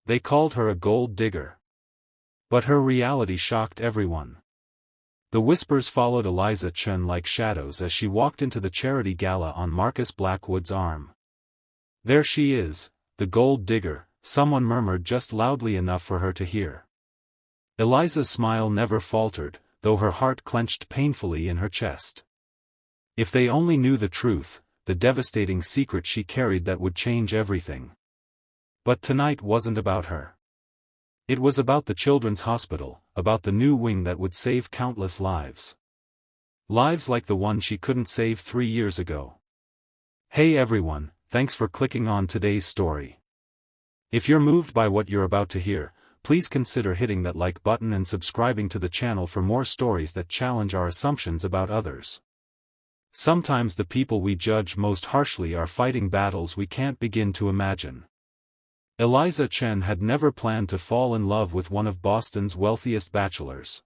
They called her a gold digger. But her reality shocked everyone. The whispers followed Eliza Chen like shadows as she walked into the charity gala on Marcus Blackwood's arm. "There she is, the gold digger," someone murmured just loudly enough for her to hear. Eliza's smile never faltered, though her heart clenched painfully in her chest. If they only knew the truth, the devastating secret she carried that would change everything. But tonight wasn't about her. It was about the children's hospital, about the new wing that would save countless lives. Lives like the one she couldn't save 3 years ago. Hey everyone, thanks for clicking on today's story. If you're moved by what you're about to hear, please consider hitting that like button and subscribing to the channel for more stories that challenge our assumptions about others. Sometimes the people we judge most harshly are fighting battles we can't begin to imagine. Eliza Chen had never planned to fall in love with one of Boston's wealthiest bachelors.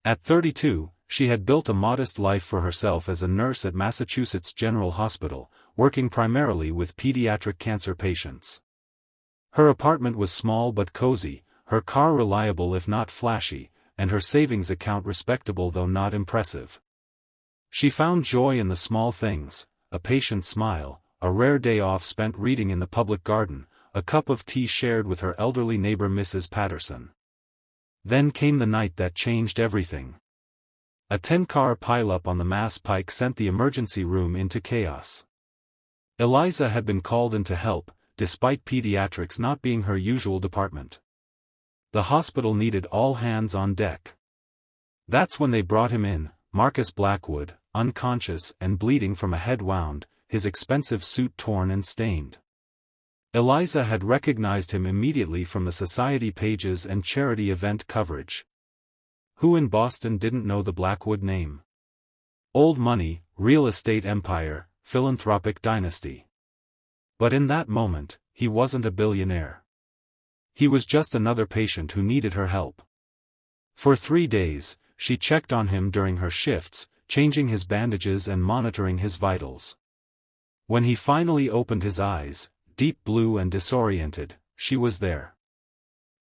At 32, she had built a modest life for herself as a nurse at Massachusetts General Hospital, working primarily with pediatric cancer patients. Her apartment was small but cozy, her car reliable if not flashy, and her savings account respectable though not impressive. She found joy in the small things: a patient smile, a rare day off spent reading in the public garden, a cup of tea shared with her elderly neighbor Mrs. Patterson. Then came the night that changed everything. A 10-car pileup on the Mass Pike sent the emergency room into chaos. Eliza had been called in to help, despite pediatrics not being her usual department. The hospital needed all hands on deck. That's when they brought him in, Marcus Blackwood, unconscious and bleeding from a head wound, his expensive suit torn and stained. Eliza had recognized him immediately from the society pages and charity event coverage. Who in Boston didn't know the Blackwood name? Old money, real estate empire, philanthropic dynasty. But in that moment, he wasn't a billionaire. He was just another patient who needed her help. For 3 days, she checked on him during her shifts, changing his bandages and monitoring his vitals. When he finally opened his eyes, deep blue and disoriented, she was there.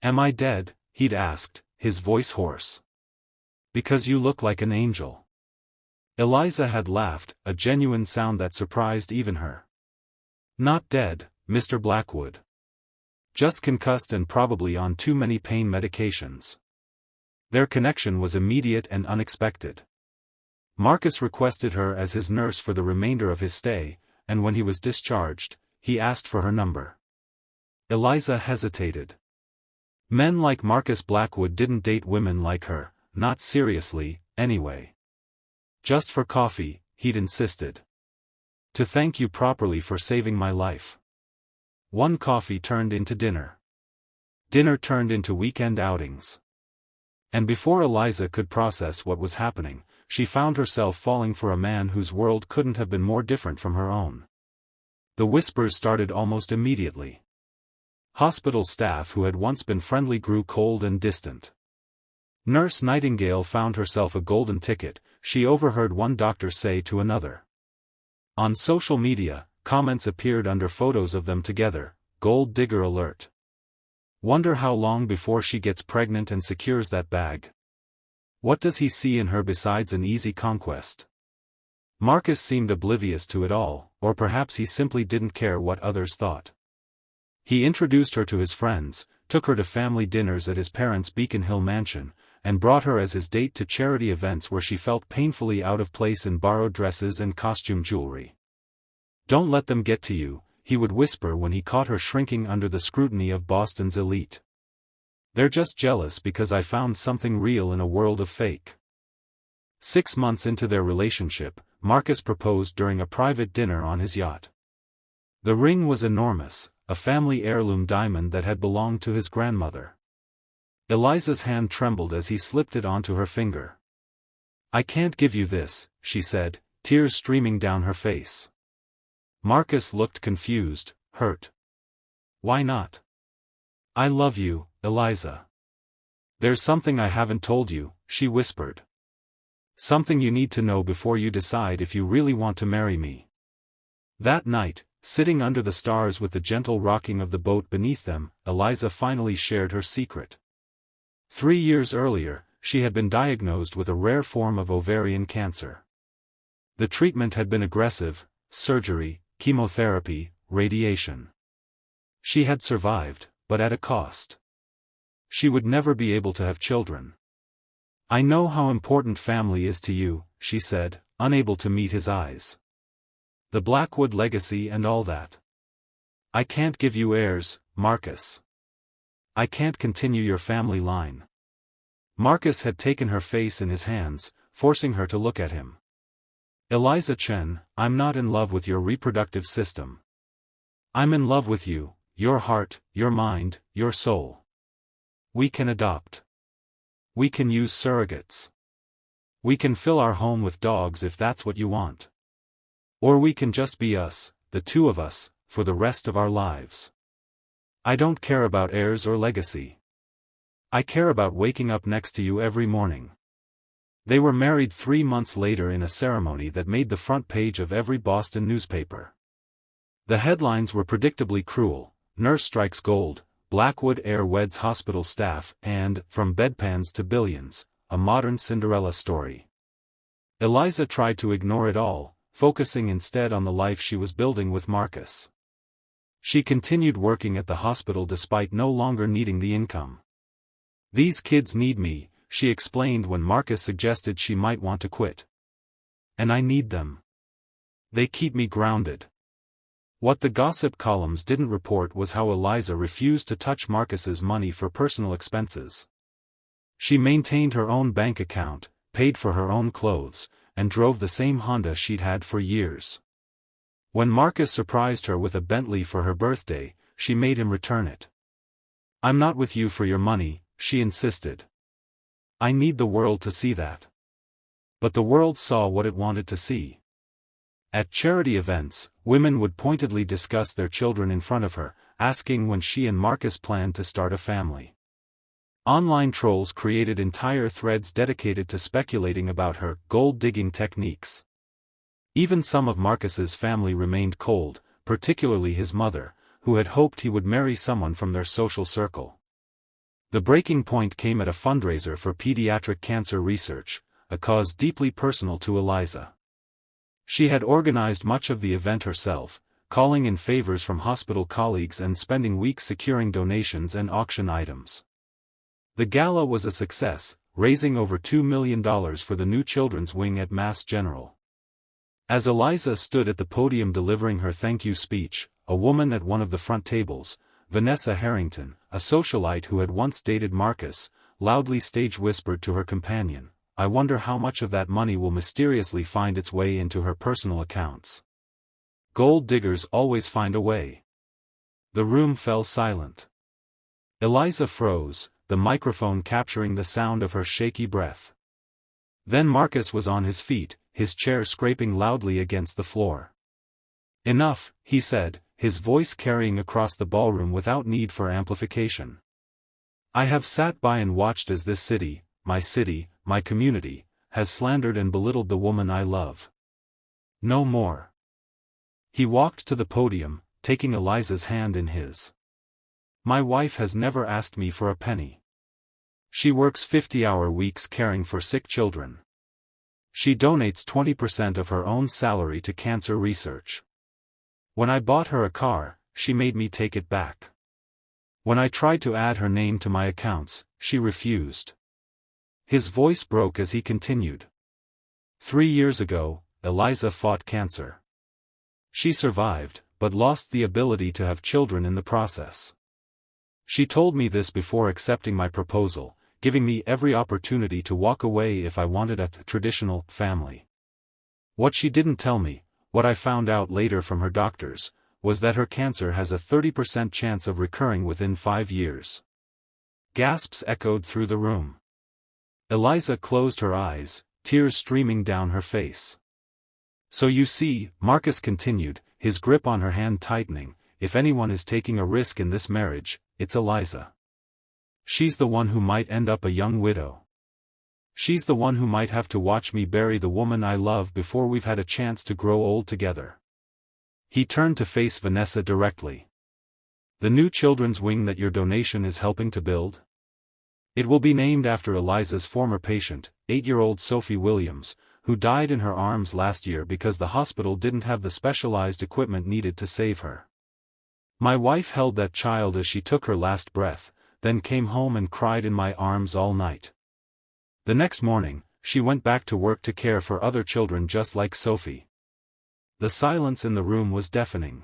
"Am I dead?" he'd asked, his voice hoarse. "Because you look like an angel." Eliza had laughed, a genuine sound that surprised even her. "Not dead, Mr. Blackwood. Just concussed and probably on too many pain medications." Their connection was immediate and unexpected. Marcus requested her as his nurse for the remainder of his stay, and when he was discharged, he asked for her number. Eliza hesitated. Men like Marcus Blackwood didn't date women like her, not seriously, anyway. "Just for coffee," he'd insisted. "To thank you properly for saving my life." One coffee turned into dinner. Dinner turned into weekend outings. And before Eliza could process what was happening, she found herself falling for a man whose world couldn't have been more different from her own. The whispers started almost immediately. Hospital staff who had once been friendly grew cold and distant. Nurse Nightingale found herself a golden ticket, she overheard one doctor say to another. On social media, comments appeared under photos of them together: "Gold digger alert. Wonder how long before she gets pregnant and secures that bag. What does he see in her besides an easy conquest?" Marcus seemed oblivious to it all, or perhaps he simply didn't care what others thought. He introduced her to his friends, took her to family dinners at his parents' Beacon Hill mansion, and brought her as his date to charity events where she felt painfully out of place in borrowed dresses and costume jewelry. "Don't let them get to you," he would whisper when he caught her shrinking under the scrutiny of Boston's elite. "They're just jealous because I found something real in a world of fake." 6 months into their relationship, Marcus proposed during a private dinner on his yacht. The ring was enormous, a family heirloom diamond that had belonged to his grandmother. Eliza's hand trembled as he slipped it onto her finger. "I can't give you this," she said, tears streaming down her face. Marcus looked confused, hurt. "Why not?" "I love you, Eliza." "There's something I haven't told you," she whispered. "Something you need to know before you decide if you really want to marry me." That night, Sitting under the stars with the gentle rocking of the boat beneath them, Eliza finally shared her secret. 3 years earlier, she had been diagnosed with a rare form of ovarian cancer. The treatment had been aggressive: surgery, chemotherapy, radiation. She had survived, but at a cost. She would never be able to have children. "I know how important family is to you," she said, unable to meet his eyes. "The Blackwood legacy and all that. I can't give you heirs, Marcus. I can't continue your family line." Marcus had taken her face in his hands, forcing her to look at him. "Eliza Chen, I'm not in love with your reproductive system. I'm in love with you, your heart, your mind, your soul. We can adopt. We can use surrogates. We can fill our home with dogs if that's what you want. Or we can just be us, the two of us, for the rest of our lives. I don't care about heirs or legacy. I care about waking up next to you every morning." They were married 3 months later in a ceremony that made the front page of every Boston newspaper. The headlines were predictably cruel: "Nurse Strikes Gold," "Blackwood Heir Weds Hospital Staff," and "From Bedpans to Billions, a Modern Cinderella Story." Eliza tried to ignore it all, focusing instead on the life she was building with Marcus. She continued working at the hospital despite no longer needing the income. "These kids need me," she explained when Marcus suggested she might want to quit. "And I need them. They keep me grounded." What the gossip columns didn't report was how Eliza refused to touch Marcus's money for personal expenses. She maintained her own bank account, paid for her own clothes, and drove the same Honda she'd had for years. When Marcus surprised her with a Bentley for her birthday, she made him return it. "I'm not with you for your money," she insisted. "I need the world to see that." But the world saw what it wanted to see. At charity events, women would pointedly discuss their children in front of her, asking when she and Marcus planned to start a family. Online trolls created entire threads dedicated to speculating about her gold-digging techniques. Even some of Marcus's family remained cold, particularly his mother, who had hoped he would marry someone from their social circle. The breaking point came at a fundraiser for pediatric cancer research, a cause deeply personal to Eliza. She had organized much of the event herself, calling in favors from hospital colleagues and spending weeks securing donations and auction items. The gala was a success, raising over $2 million for the new children's wing at Mass General. As Eliza stood at the podium delivering her thank you speech, a woman at one of the front tables, Vanessa Harrington, a socialite who had once dated Marcus, loudly stage whispered to her companion, "I wonder how much of that money will mysteriously find its way into her personal accounts. Gold diggers always find a way." The room fell silent. Eliza froze, the microphone capturing the sound of her shaky breath. Then Marcus was on his feet, his chair scraping loudly against the floor. "Enough," he said, his voice carrying across the ballroom without need for amplification. "I have sat by and watched as this city, my community, has slandered and belittled the woman I love. No more." He walked to the podium, taking Eliza's hand in his. "My wife has never asked me for a penny. She works 50-hour weeks caring for sick children. She donates 20% of her own salary to cancer research. When I bought her a car, she made me take it back. When I tried to add her name to my accounts, she refused." His voice broke as he continued. 3 years ago, Eliza fought cancer. She survived, but lost the ability to have children in the process. She told me this before accepting my proposal, giving me every opportunity to walk away if I wanted a traditional family. What she didn't tell me, what I found out later from her doctors, was that her cancer has a 30% chance of recurring within 5 years. Gasps echoed through the room. Eliza closed her eyes, tears streaming down her face. "So you see," Marcus continued, his grip on her hand tightening, "if anyone is taking a risk in this marriage, it's Eliza. She's the one who might end up a young widow. She's the one who might have to watch me bury the woman I love before we've had a chance to grow old together." He turned to face Vanessa directly. "The new children's wing that your donation is helping to build? It will be named after Eliza's former patient, 8-year-old Sophie Williams, who died in her arms last year because the hospital didn't have the specialized equipment needed to save her. My wife held that child as she took her last breath, then came home and cried in my arms all night. The next morning, she went back to work to care for other children just like Sophie." The silence in the room was deafening.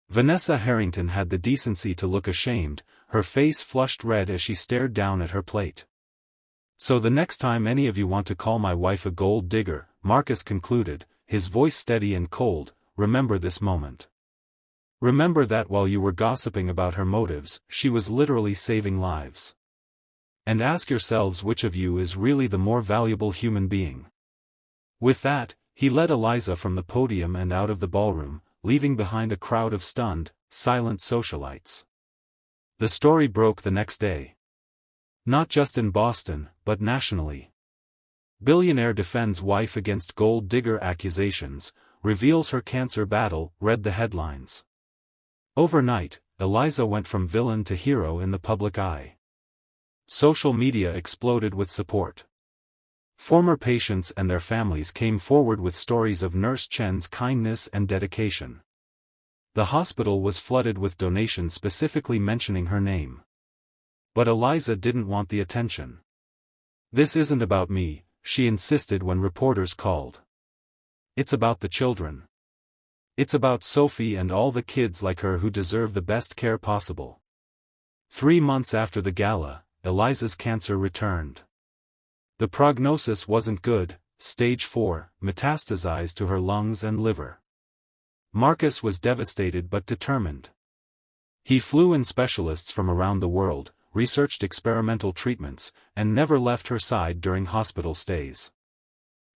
Vanessa Harrington had the decency to look ashamed, her face flushed red as she stared down at her plate. "So the next time any of you want to call my wife a gold digger," Marcus concluded, his voice steady and cold, "remember this moment. Remember that while you were gossiping about her motives, she was literally saving lives. And ask yourselves which of you is really the more valuable human being." With that, he led Eliza from the podium and out of the ballroom, leaving behind a crowd of stunned, silent socialites. The story broke the next day. Not just in Boston, but nationally. "Billionaire defends wife against gold digger accusations, reveals her cancer battle," read the headlines. Overnight, Eliza went from villain to hero in the public eye. Social media exploded with support. Former patients and their families came forward with stories of Nurse Chen's kindness and dedication. The hospital was flooded with donations specifically mentioning her name. But Eliza didn't want the attention. "This isn't about me," she insisted when reporters called. "It's about the children. It's about Sophie and all the kids like her who deserve the best care possible." 3 months after the gala, Eliza's cancer returned. The prognosis wasn't good, stage 4, metastasized to her lungs and liver. Marcus was devastated but determined. He flew in specialists from around the world, researched experimental treatments, and never left her side during hospital stays.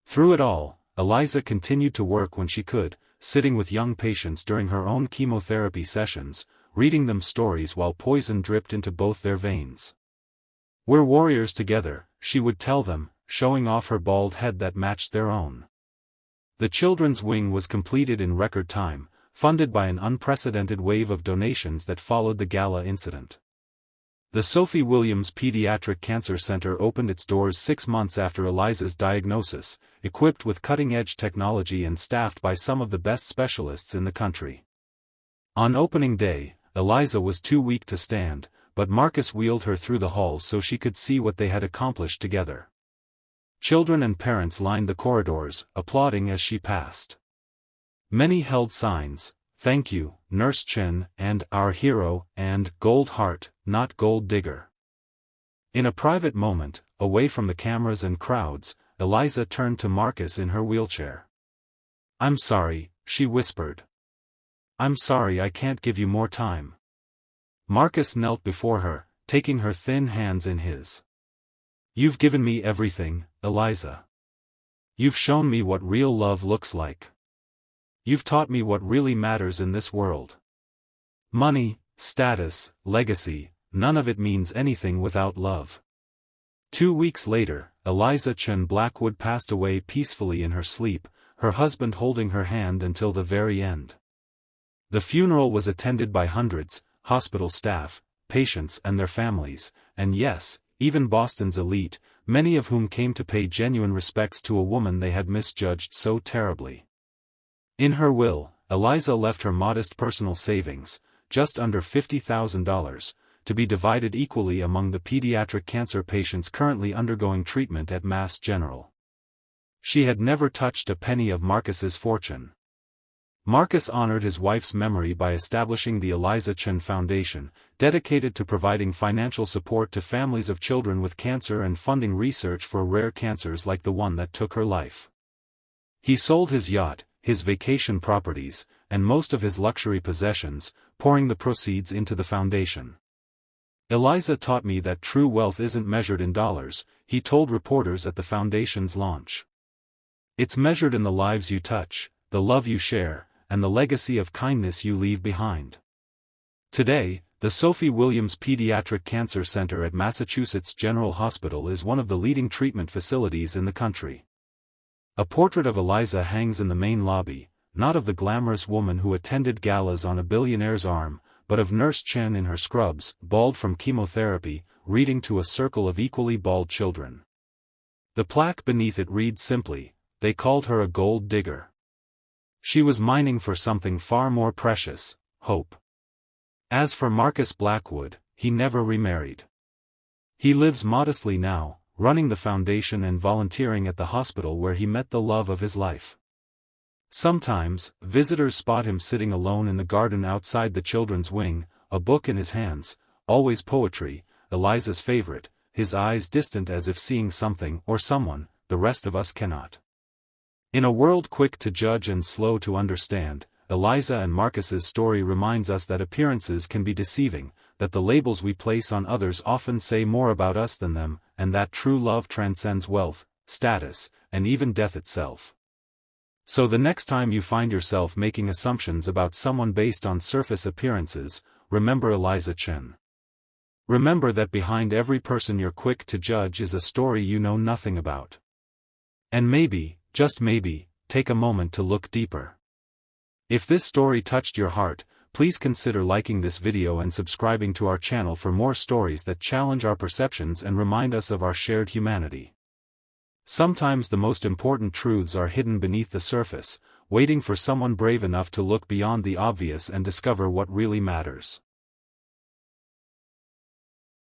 Through it all, Eliza continued to work when she could, sitting with young patients during her own chemotherapy sessions, reading them stories while poison dripped into both their veins. "We're warriors together," she would tell them, showing off her bald head that matched their own. The children's wing was completed in record time, funded by an unprecedented wave of donations that followed the gala incident. The Sophie Williams Pediatric Cancer Center opened its doors 6 months after Eliza's diagnosis, equipped with cutting-edge technology and staffed by some of the best specialists in the country. On opening day, Eliza was too weak to stand, but Marcus wheeled her through the halls so she could see what they had accomplished together. Children and parents lined the corridors, applauding as she passed. Many held signs, "Thank you, Nurse Chen," and "Our hero," and "Gold heart, not gold digger." In a private moment, away from the cameras and crowds, Eliza turned to Marcus in her wheelchair. "I'm sorry," she whispered. "I'm sorry I can't give you more time." Marcus knelt before her, taking her thin hands in his. "You've given me everything, Eliza. You've shown me what real love looks like. You've taught me what really matters in this world. Money, status, legacy, none of it means anything without love." 2 weeks later, Eliza Chen Blackwood passed away peacefully in her sleep, her husband holding her hand until the very end. The funeral was attended by hundreds, hospital staff, patients and their families, and yes, even Boston's elite, many of whom came to pay genuine respects to a woman they had misjudged so terribly. In her will, Eliza left her modest personal savings, just under $50,000, to be divided equally among the pediatric cancer patients currently undergoing treatment at Mass General. She had never touched a penny of Marcus's fortune. Marcus honored his wife's memory by establishing the Eliza Chen Foundation, dedicated to providing financial support to families of children with cancer and funding research for rare cancers like the one that took her life. He sold his yacht, his vacation properties, and most of his luxury possessions, pouring the proceeds into the foundation. "Eliza taught me that true wealth isn't measured in dollars," he told reporters at the foundation's launch. "It's measured in the lives you touch, the love you share, and the legacy of kindness you leave behind." Today, the Sophie Williams Pediatric Cancer Center at Massachusetts General Hospital is one of the leading treatment facilities in the country. A portrait of Eliza hangs in the main lobby, not of the glamorous woman who attended galas on a billionaire's arm, but of Nurse Chen in her scrubs, bald from chemotherapy, reading to a circle of equally bald children. The plaque beneath it reads simply, "They called her a gold digger." She was mining for something far more precious, hope. As for Marcus Blackwood, he never remarried. He lives modestly now, running the foundation and volunteering at the hospital where he met the love of his life. Sometimes, visitors spot him sitting alone in the garden outside the children's wing, a book in his hands, always poetry, Eliza's favorite, his eyes distant as if seeing something or someone the rest of us cannot. In a world quick to judge and slow to understand, Eliza and Marcus's story reminds us that appearances can be deceiving, that the labels we place on others often say more about us than them, and that true love transcends wealth, status, and even death itself. So the next time you find yourself making assumptions about someone based on surface appearances, remember Eliza Chen. Remember that behind every person you're quick to judge is a story you know nothing about. And maybe, just maybe, take a moment to look deeper. If this story touched your heart, please consider liking this video and subscribing to our channel for more stories that challenge our perceptions and remind us of our shared humanity. Sometimes the most important truths are hidden beneath the surface, waiting for someone brave enough to look beyond the obvious and discover what really matters.